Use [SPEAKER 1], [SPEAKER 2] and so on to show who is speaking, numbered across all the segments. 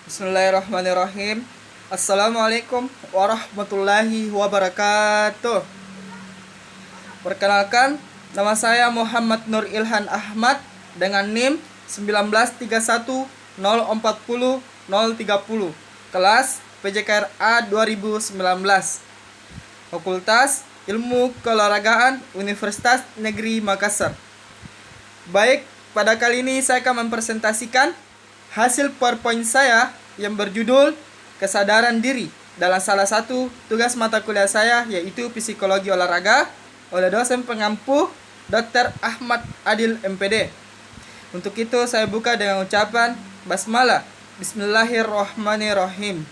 [SPEAKER 1] Bismillahirrahmanirrahim. Assalamualaikum warahmatullahi wabarakatuh. Perkenalkan, nama saya Muhammad Nur Ilhan Ahmad dengan NIM 193104030, kelas PJKRA 2019, Fakultas Ilmu Keolahragaan Universitas Negeri Makassar. Baik, pada kali ini saya akan mempresentasikan hasil PowerPoint saya yang berjudul Kesadaran Diri dalam salah satu tugas mata kuliah saya, yaitu Psikologi Olahraga, oleh dosen pengampu Dr. Ahmad Adil MPD. Untuk itu saya buka dengan ucapan basmalah. Bismillahirrahmanirrahim.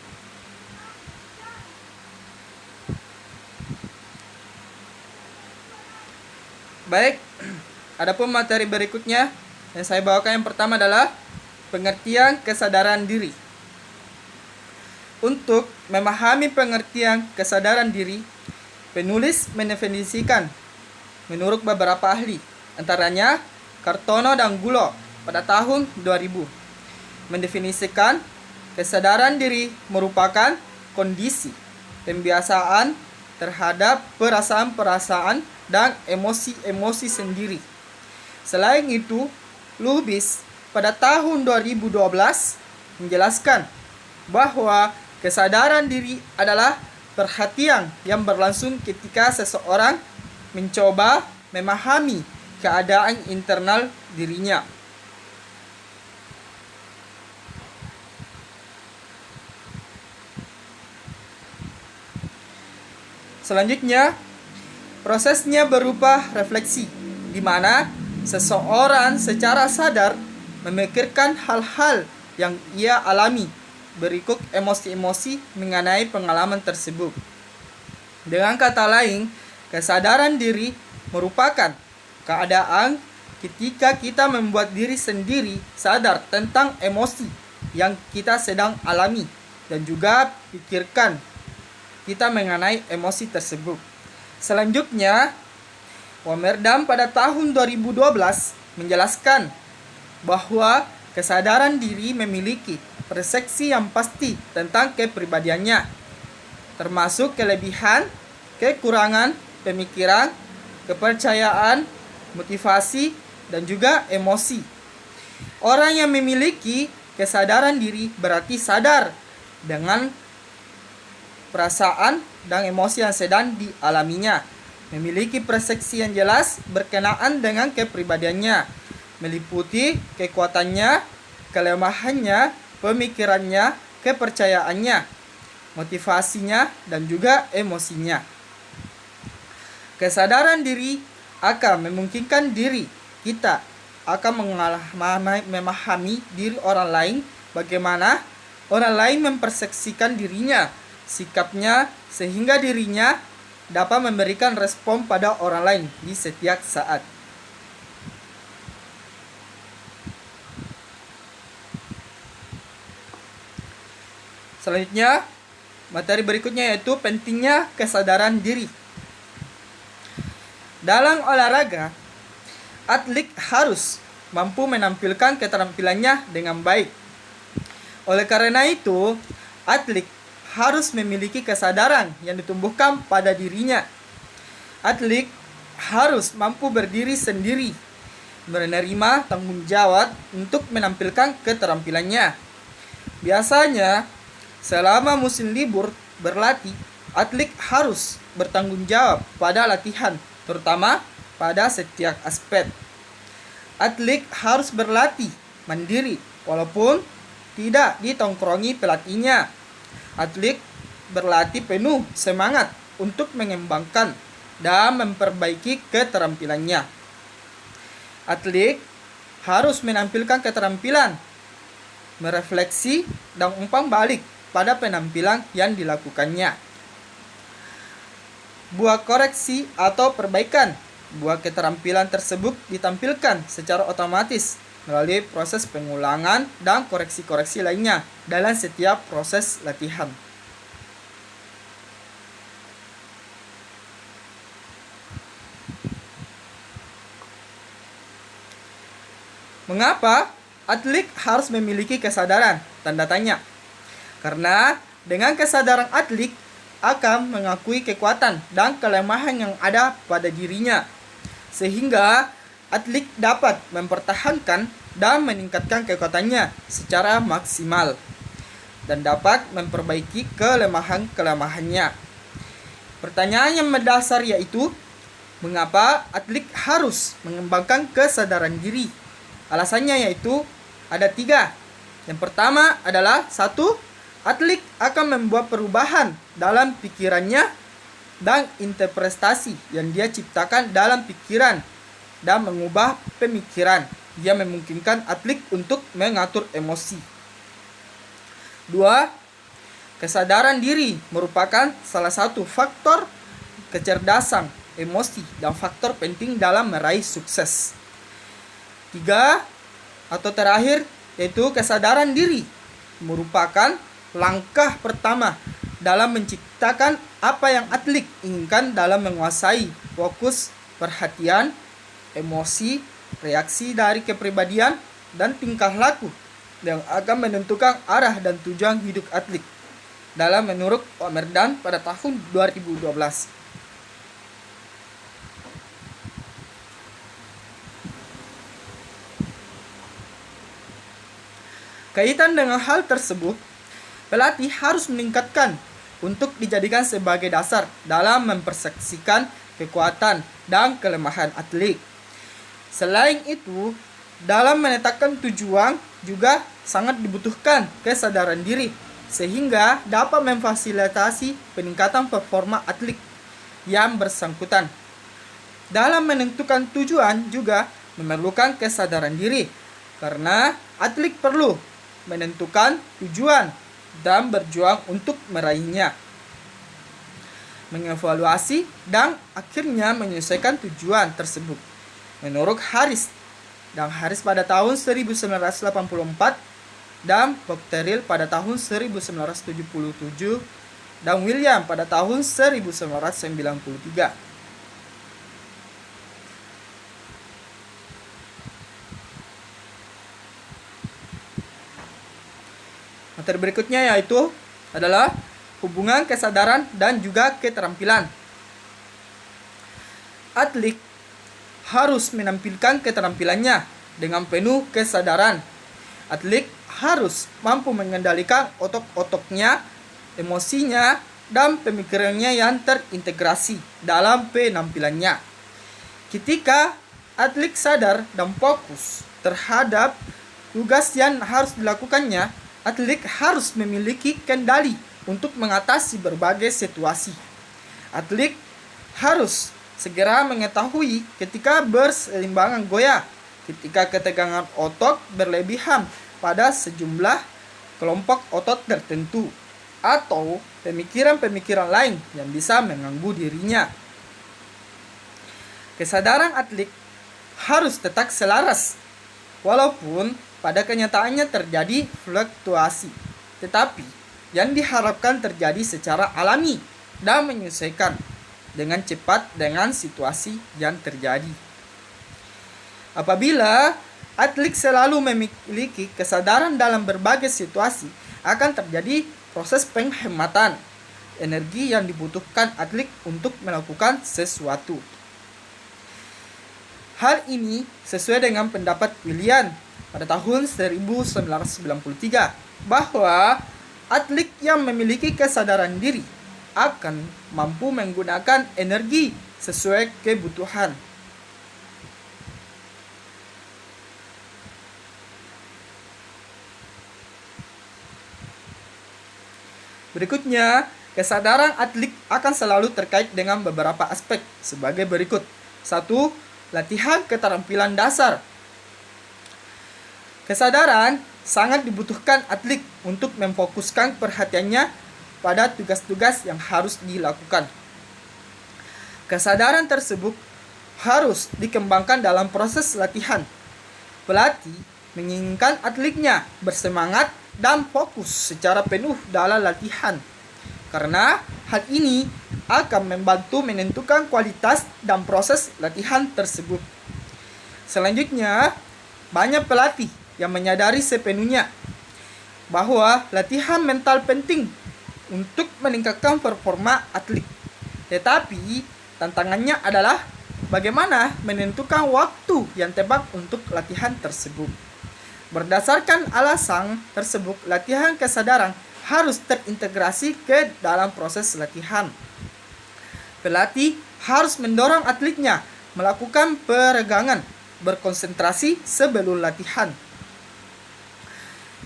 [SPEAKER 1] Baik, adapun materi berikutnya yang saya bawakan, yang pertama adalah pengertian kesadaran diri. Untuk memahami pengertian kesadaran diri, penulis mendefinisikan menurut beberapa ahli, antaranya Kartono dan Gulo pada tahun 2000, mendefinisikan kesadaran diri merupakan kondisi pembiasaan terhadap perasaan-perasaan dan emosi-emosi sendiri. Selain itu, Lubis pada tahun 2012 menjelaskan bahwa kesadaran diri adalah perhatian yang berlangsung ketika seseorang mencoba memahami keadaan internal dirinya. Selanjutnya, prosesnya berupa refleksi, di mana seseorang secara sadar memikirkan hal-hal yang ia alami berikut emosi-emosi mengenai pengalaman tersebut. Dengan kata lain, kesadaran diri merupakan keadaan ketika kita membuat diri sendiri sadar tentang emosi yang kita sedang alami dan juga pikirkan kita mengenai emosi tersebut. Selanjutnya, Womerdam pada tahun 2012 menjelaskan bahwa kesadaran diri memiliki persepsi yang pasti tentang kepribadiannya, termasuk kelebihan, kekurangan, pemikiran, kepercayaan, motivasi, dan juga emosi. Orang yang memiliki kesadaran diri berarti sadar dengan perasaan dan emosi yang sedang dialaminya, memiliki persepsi yang jelas berkenaan dengan kepribadiannya, meliputi kekuatannya, kelemahannya, pemikirannya, kepercayaannya, motivasinya, dan juga emosinya. Kesadaran diri akan memungkinkan diri kita akan memahami diri orang lain, bagaimana orang lain mempersepsikan dirinya, sikapnya, sehingga dirinya dapat memberikan respon pada orang lain di setiap saat. Selanjutnya, materi berikutnya yaitu pentingnya kesadaran diri. Dalam olahraga, atlet harus mampu menampilkan keterampilannya dengan baik. Oleh karena itu, atlet harus memiliki kesadaran yang ditumbuhkan pada dirinya. Atlet harus mampu berdiri sendiri, menerima tanggung jawab untuk menampilkan keterampilannya. Biasanya, selama musim libur berlatih, atlet harus bertanggung jawab pada latihan, terutama pada setiap aspek. Atlet harus berlatih mandiri walaupun tidak ditongkrongi pelatihnya. Atlet berlatih penuh semangat untuk mengembangkan dan memperbaiki keterampilannya. Atlet harus menampilkan keterampilan, merefleksi, dan umpan balik pada penampilan yang dilakukannya. Buah koreksi atau perbaikan buah keterampilan tersebut ditampilkan secara otomatis melalui proses pengulangan dan koreksi-koreksi lainnya dalam setiap proses latihan. Mengapa atlet harus memiliki kesadaran? Tanda tanya. Karena dengan kesadaran atlet akan mengakui kekuatan dan kelemahan yang ada pada dirinya, sehingga atlet dapat mempertahankan dan meningkatkan kekuatannya secara maksimal dan dapat memperbaiki kelemahan-kelemahannya. Pertanyaan yang mendasar yaitu, mengapa atlet harus mengembangkan kesadaran diri? Alasannya yaitu ada 3. Yang pertama adalah 1. Atlet akan membuat perubahan dalam pikirannya dan interpretasi yang dia ciptakan dalam pikiran dan mengubah pemikiran. Dia memungkinkan atlet untuk mengatur emosi. 2. Kesadaran diri merupakan salah satu faktor kecerdasan emosi dan faktor penting dalam meraih sukses. 3. Atau terakhir, yaitu kesadaran diri merupakan langkah pertama dalam menciptakan apa yang atlet inginkan dalam menguasai fokus perhatian, emosi, reaksi dari kepribadian, dan tingkah laku yang akan menentukan arah dan tujuan hidup atlet dalam menurut Omerdan pada tahun 2012. Kaitan dengan hal tersebut, pelatih harus meningkatkan untuk dijadikan sebagai dasar dalam mempersepsikan kekuatan dan kelemahan atlet. Selain itu, dalam menetapkan tujuan juga sangat dibutuhkan kesadaran diri sehingga dapat memfasilitasi peningkatan performa atlet yang bersangkutan. Dalam menentukan tujuan juga memerlukan kesadaran diri karena atlet perlu menentukan tujuan dan berjuang untuk meraihnya, mengevaluasi dan akhirnya menyelesaikan tujuan tersebut. Menurut Harris pada tahun 1984 dan Bocteril pada tahun 1977 dan William pada tahun 1993. Materi berikutnya yaitu adalah hubungan kesadaran dan juga keterampilan. Atlet harus menampilkan keterampilannya dengan penuh kesadaran. Atlet harus mampu mengendalikan otot-ototnya, emosinya, dan pemikirannya yang terintegrasi dalam penampilannya. Ketika atlet sadar dan fokus terhadap tugas yang harus dilakukannya, atlet harus memiliki kendali untuk mengatasi berbagai situasi. Atlet harus segera mengetahui ketika berselimbangan goyah, ketika ketegangan otot berlebihan pada sejumlah kelompok otot tertentu, atau pemikiran-pemikiran lain yang bisa mengganggu dirinya. Kesadaran atlet harus tetap selaras, walaupun pada kenyataannya terjadi fluktuasi, tetapi yang diharapkan terjadi secara alami dan menyesuaikan dengan cepat dengan situasi yang terjadi. Apabila atlet selalu memiliki kesadaran dalam berbagai situasi, akan terjadi proses penghematan energi yang dibutuhkan atlet untuk melakukan sesuatu. Hal ini sesuai dengan pendapat William pada tahun 1993 bahwa atlet yang memiliki kesadaran diri akan mampu menggunakan energi sesuai kebutuhan. Berikutnya, kesadaran atlet akan selalu terkait dengan beberapa aspek sebagai berikut. 1. Latihan keterampilan dasar. Kesadaran sangat dibutuhkan atlet untuk memfokuskan perhatiannya pada tugas-tugas yang harus dilakukan. Kesadaran tersebut harus dikembangkan dalam proses latihan. Pelatih menginginkan atletnya bersemangat dan fokus secara penuh dalam latihan, karena hal ini akan membantu menentukan kualitas dan proses latihan tersebut. Selanjutnya, banyak pelatih yang menyadari sepenuhnya bahwa latihan mental penting untuk meningkatkan performa atlet. Tetapi tantangannya adalah bagaimana menentukan waktu yang tepat untuk latihan tersebut. Berdasarkan alasan tersebut, latihan kesadaran harus terintegrasi ke dalam proses latihan. Pelatih harus mendorong atletnya melakukan peregangan, berkonsentrasi sebelum latihan.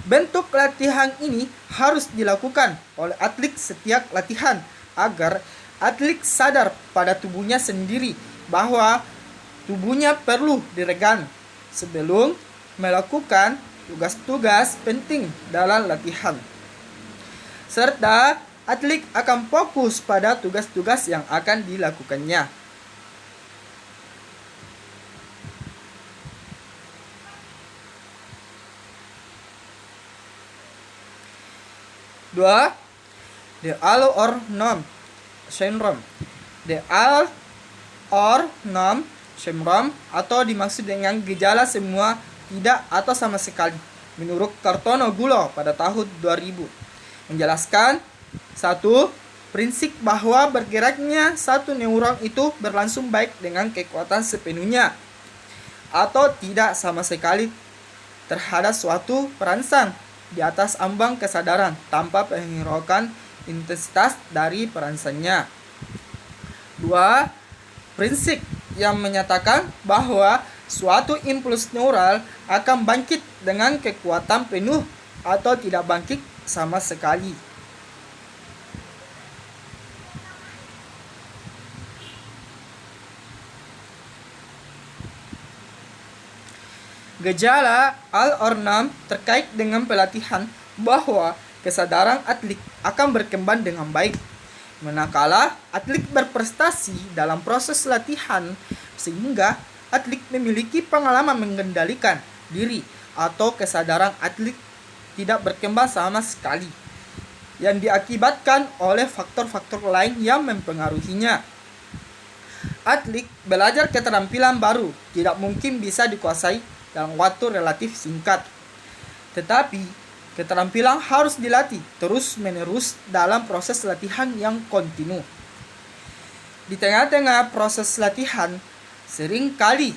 [SPEAKER 1] Bentuk latihan ini harus dilakukan oleh atlet setiap latihan agar atlet sadar pada tubuhnya sendiri bahwa tubuhnya perlu diregang sebelum melakukan tugas-tugas penting dalam latihan. Serta atlet akan fokus pada tugas-tugas yang akan dilakukannya. Dua, the all or none syndrome. The all or none syndrome atau dimaksud dengan gejala semua, tidak atau sama sekali, menurut Kartono-Gulo pada tahun 2000, menjelaskan satu, prinsip bahwa bergeraknya satu neuron itu berlangsung baik dengan kekuatan sepenuhnya atau tidak sama sekali terhadap suatu perangsang di atas ambang kesadaran tanpa menghiraukan intensitas dari perangsangnya. Dua, prinsip yang menyatakan bahwa suatu impuls neural akan bangkit dengan kekuatan penuh atau tidak bangkit sama sekali. Gejala all or none terkait dengan pelatihan bahwa kesadaran atlet akan berkembang dengan baik manakala atlet berprestasi dalam proses latihan, sehingga atlet memiliki pengalaman mengendalikan diri atau kesadaran atlet tidak berkembang sama sekali yang diakibatkan oleh faktor-faktor lain yang mempengaruhinya. Atlet belajar keterampilan baru tidak mungkin bisa dikuasai dalam waktu relatif singkat. Tetapi keterampilan harus dilatih terus-menerus dalam proses latihan yang kontinu. Di tengah-tengah proses latihan, sering kali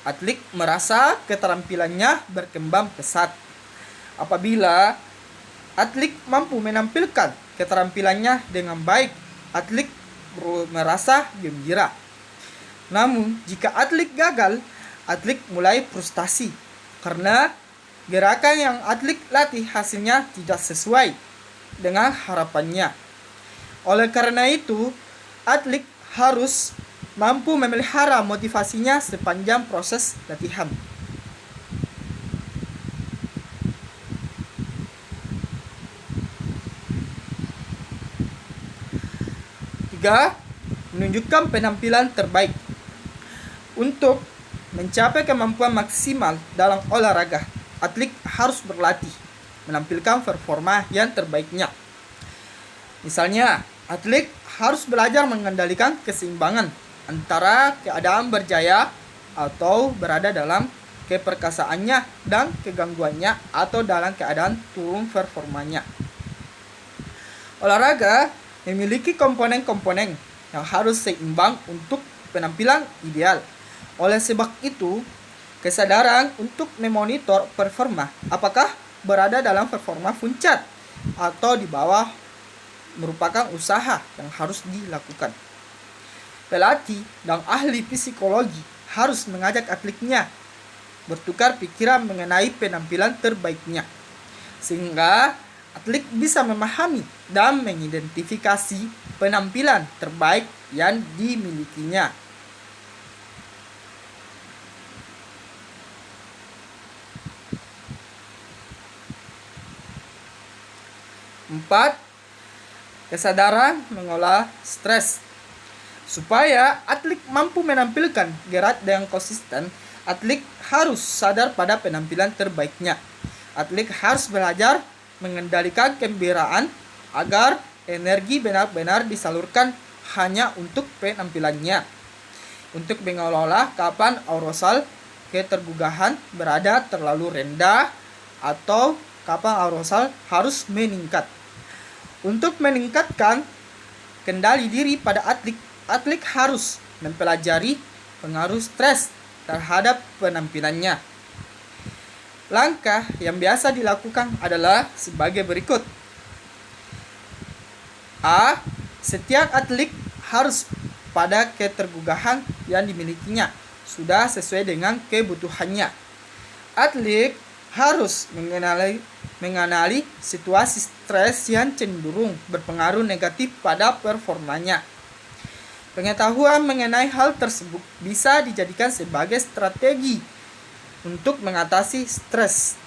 [SPEAKER 1] atlet merasa keterampilannya berkembang pesat. Apabila atlet mampu menampilkan keterampilannya dengan baik, atlet merasa gembira. Namun, jika atlet gagal, atlet mulai frustasi karena gerakan yang atlet latih hasilnya tidak sesuai dengan harapannya. Oleh karena itu, atlet harus mampu memelihara motivasinya sepanjang proses latihan. Tiga, menunjukkan penampilan terbaik. Untuk mencapai kemampuan maksimal dalam olahraga, atlet harus berlatih menampilkan performa yang terbaiknya. Misalnya, atlet harus belajar mengendalikan keseimbangan antara keadaan berjaya atau berada dalam keperkasaannya dan kegangguannya atau dalam keadaan turun performanya. Olahraga memiliki komponen-komponen yang harus seimbang untuk penampilan ideal. Oleh sebab itu, kesadaran untuk memonitor performa apakah berada dalam performa puncak atau di bawah merupakan usaha yang harus dilakukan. Pelatih dan ahli psikologi harus mengajak atletnya bertukar pikiran mengenai penampilan terbaiknya, sehingga atlet bisa memahami dan mengidentifikasi penampilan terbaik yang dimilikinya. Empat, kesadaran mengolah stres. Supaya atlet mampu menampilkan gerak yang konsisten, atlet harus sadar pada penampilan terbaiknya. Atlet harus belajar mengendalikan kegembiraan agar energi benar-benar disalurkan hanya untuk penampilannya. Untuk mengelola kapan arousal ketergugahan berada terlalu rendah atau kapal aerosol harus meningkat. Untuk meningkatkan kendali diri pada atlet, atlet harus mempelajari pengaruh stres terhadap penampilannya. Langkah yang biasa dilakukan adalah sebagai berikut. A. Setiap atlet harus pada ketergugahan yang dimilikinya sudah sesuai dengan kebutuhannya. Atlet harus mengenali situasi stres yang cenderung berpengaruh negatif pada performanya. Pengetahuan mengenai hal tersebut bisa dijadikan sebagai strategi untuk mengatasi stres.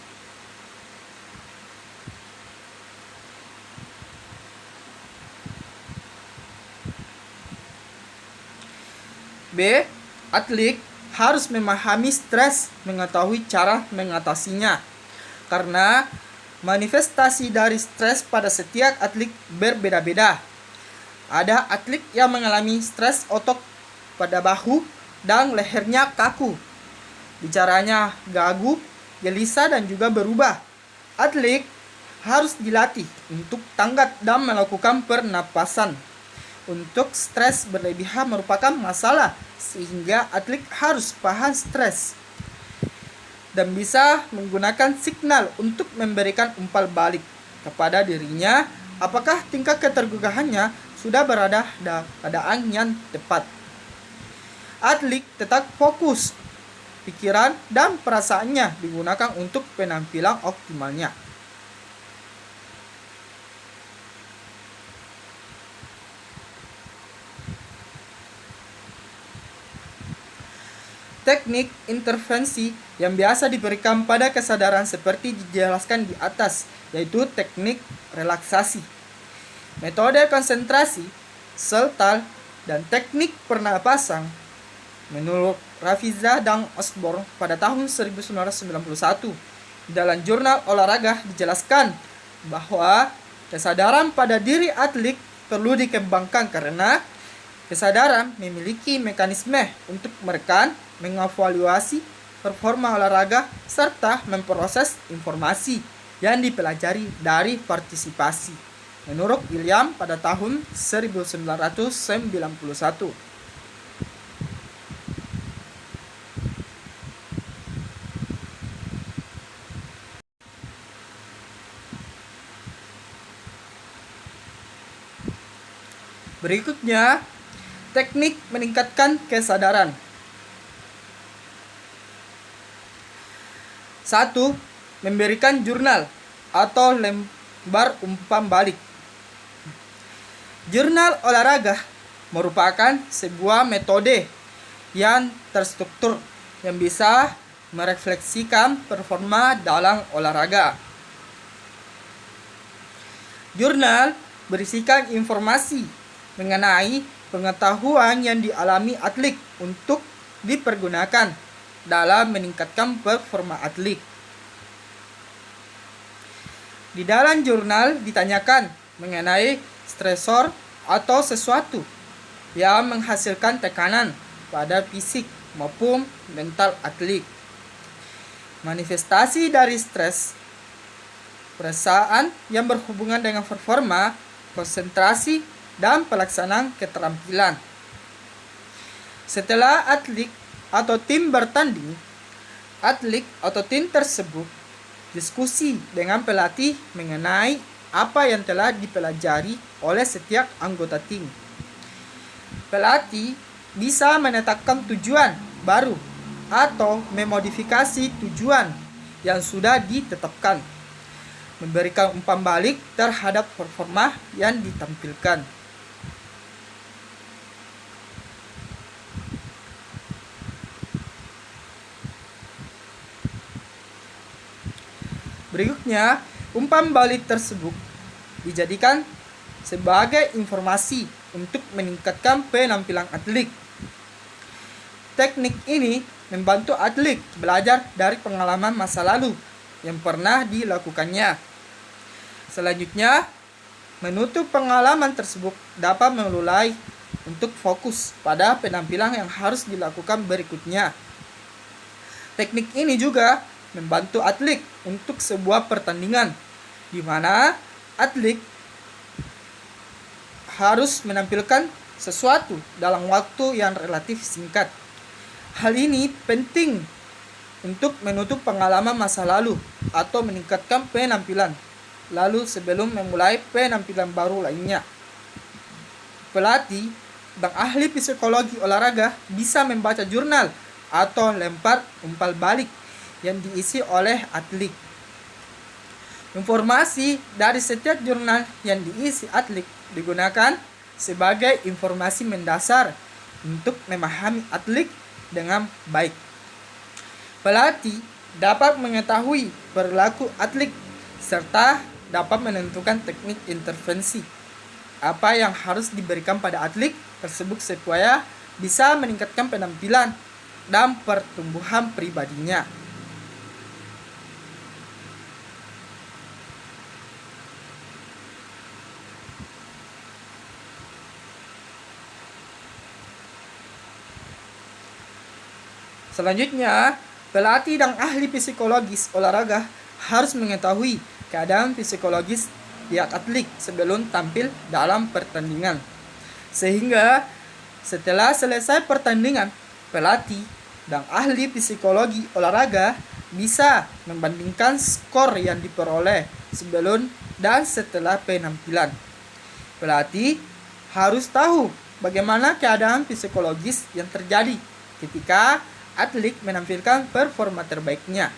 [SPEAKER 1] B. Atlet harus memahami stres, mengetahui cara mengatasinya. Karena manifestasi dari stres pada setiap atlet berbeda-beda. Ada atlet yang mengalami stres otot pada bahu dan lehernya kaku. Bicaranya gagu, gelisah dan juga berubah. Atlet harus dilatih untuk tanggap dan melakukan pernapasan. Untuk stres berlebihan merupakan masalah, sehingga atlet harus paham stres dan bisa menggunakan signal untuk memberikan umpan balik kepada dirinya apakah tingkat ketergugahannya sudah berada pada keadaan yang tepat. Atlet tetap fokus, pikiran dan perasaannya digunakan untuk penampilan optimalnya. Teknik intervensi yang biasa diberikan pada kesadaran seperti dijelaskan di atas, yaitu teknik relaksasi, metode konsentrasi, seltal, dan teknik pernapasan. Menurut Rafiza dan Osborne pada tahun 1991, dalam jurnal olahraga dijelaskan bahwa kesadaran pada diri atlet perlu dikembangkan karena kesadaran memiliki mekanisme untuk merekam, mengevaluasi performa olahraga, serta memproses informasi yang dipelajari dari partisipasi. Menurut William pada tahun 1991. Berikutnya, teknik meningkatkan kesadaran. 1. Memberikan jurnal atau lembar umpan balik. Jurnal olahraga merupakan sebuah metode yang terstruktur yang bisa merefleksikan performa dalam olahraga. Jurnal berisikan informasi mengenai pengetahuan yang dialami atlet untuk dipergunakan dalam meningkatkan performa atlet. Di dalam jurnal ditanyakan mengenai stresor atau sesuatu yang menghasilkan tekanan pada fisik maupun mental atlet. Manifestasi dari stres, perasaan yang berhubungan dengan performa, konsentrasi, dan pelaksanaan keterampilan. Setelah atlet atau tim bertanding, atlet atau tim tersebut diskusi dengan pelatih mengenai apa yang telah dipelajari oleh setiap anggota tim. Pelatih bisa menetapkan tujuan baru atau memodifikasi tujuan yang sudah ditetapkan, memberikan umpan balik terhadap performa yang ditampilkan. Berikutnya, umpan balik tersebut dijadikan sebagai informasi untuk meningkatkan penampilan atlet. Teknik ini membantu atlet belajar dari pengalaman masa lalu yang pernah dilakukannya. Selanjutnya, menutup pengalaman tersebut dapat memulai untuk fokus pada penampilan yang harus dilakukan berikutnya. Teknik ini juga membantu atlet untuk sebuah pertandingan, di mana atlet harus menampilkan sesuatu dalam waktu yang relatif singkat. Hal ini penting untuk menutup pengalaman masa lalu atau meningkatkan penampilan lalu sebelum memulai penampilan baru lainnya. Pelatih dan ahli psikologi olahraga bisa membaca jurnal atau lempar umpan balik yang diisi oleh atlet. Informasi dari setiap jurnal yang diisi atlet digunakan sebagai informasi mendasar untuk memahami atlet dengan baik. Pelatih dapat mengetahui perilaku atlet serta dapat menentukan teknik intervensi apa yang harus diberikan pada atlet tersebut supaya bisa meningkatkan penampilan dan pertumbuhan pribadinya. Selanjutnya, pelatih dan ahli psikologis olahraga harus mengetahui keadaan psikologis tiap atlet sebelum tampil dalam pertandingan. Sehingga setelah selesai pertandingan, pelatih dan ahli psikologi olahraga bisa membandingkan skor yang diperoleh sebelum dan setelah penampilan. Pelatih harus tahu bagaimana keadaan psikologis yang terjadi ketika atlet menampilkan performa terbaiknya.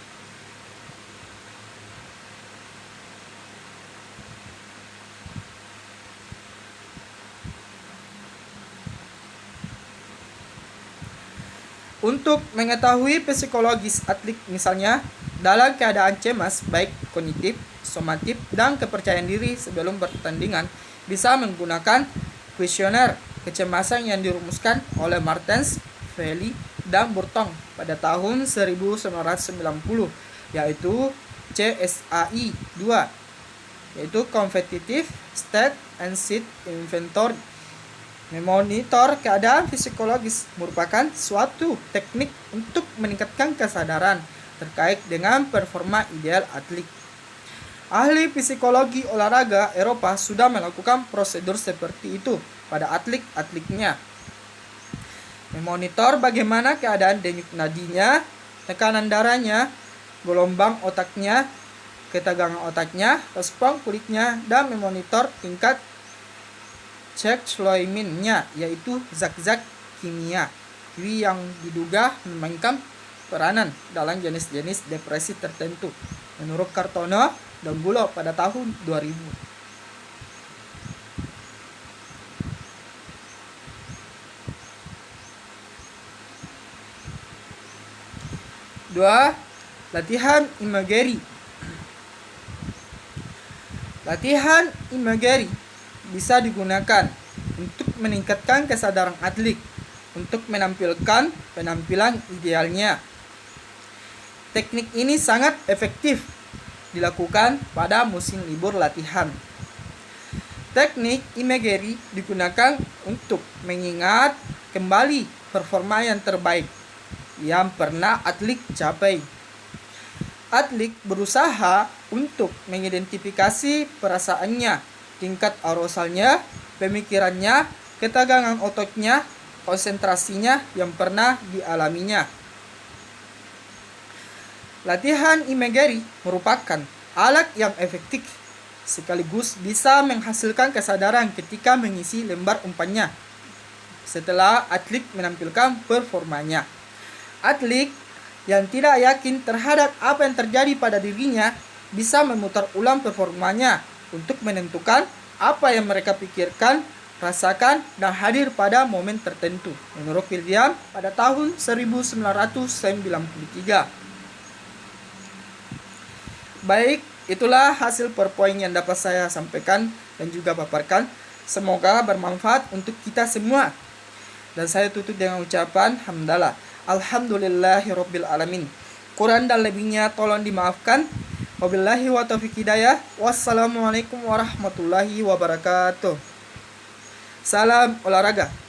[SPEAKER 1] Untuk mengetahui psikologis atlet misalnya dalam keadaan cemas baik kognitif, somatif, dan kepercayaan diri sebelum pertandingan bisa menggunakan kuesioner kecemasan yang dirumuskan oleh Martens, Feli, dan Burton pada tahun 1990 yaitu CSAI 2 yaitu Competitive State and Seat Inventory. Memonitor keadaan psikologis merupakan suatu teknik untuk meningkatkan kesadaran terkait dengan performa ideal atlet. Ahli psikologi olahraga Eropa sudah melakukan prosedur seperti itu pada atlet-atletnya. Memonitor bagaimana keadaan denyut nadinya, tekanan darahnya, gelombang otaknya, ketegangan otaknya, respon kulitnya, dan memonitor tingkat Chekloimin-nya, yaitu zat-zat kimia yang diduga memainkan peranan dalam jenis-jenis depresi tertentu, menurut Kartono dan Gulo pada tahun 2000. Dua, latihan imagery. Latihan imagery bisa digunakan untuk meningkatkan kesadaran atlet untuk menampilkan penampilan idealnya. Teknik ini sangat efektif dilakukan pada musim libur latihan. Teknik imagery digunakan untuk mengingat kembali performa yang terbaik yang pernah atlet capai. Atlet berusaha untuk mengidentifikasi perasaannya, tingkat arosalnya, pemikirannya, ketegangan ototnya, konsentrasinya yang pernah dialaminya. Latihan imagery merupakan alat yang efektif sekaligus bisa menghasilkan kesadaran ketika mengisi lembar umpannya setelah atlet menampilkan performanya. Atlet yang tidak yakin terhadap apa yang terjadi pada dirinya bisa memutar ulang performanya untuk menentukan apa yang mereka pikirkan, rasakan, dan hadir pada momen tertentu, menurut William pada tahun 1993. Baik, itulah hasil PowerPoint yang dapat saya sampaikan dan juga paparkan. Semoga bermanfaat untuk kita semua. Dan saya tutup dengan ucapan hamdalah. Alhamdulillahirabbil alamin. Kurang dan lebihnya tolong dimaafkan. Wabillahi wa taufiq hidayah. Wassalamualaikum warahmatullahi wabarakatuh. Salam olahraga.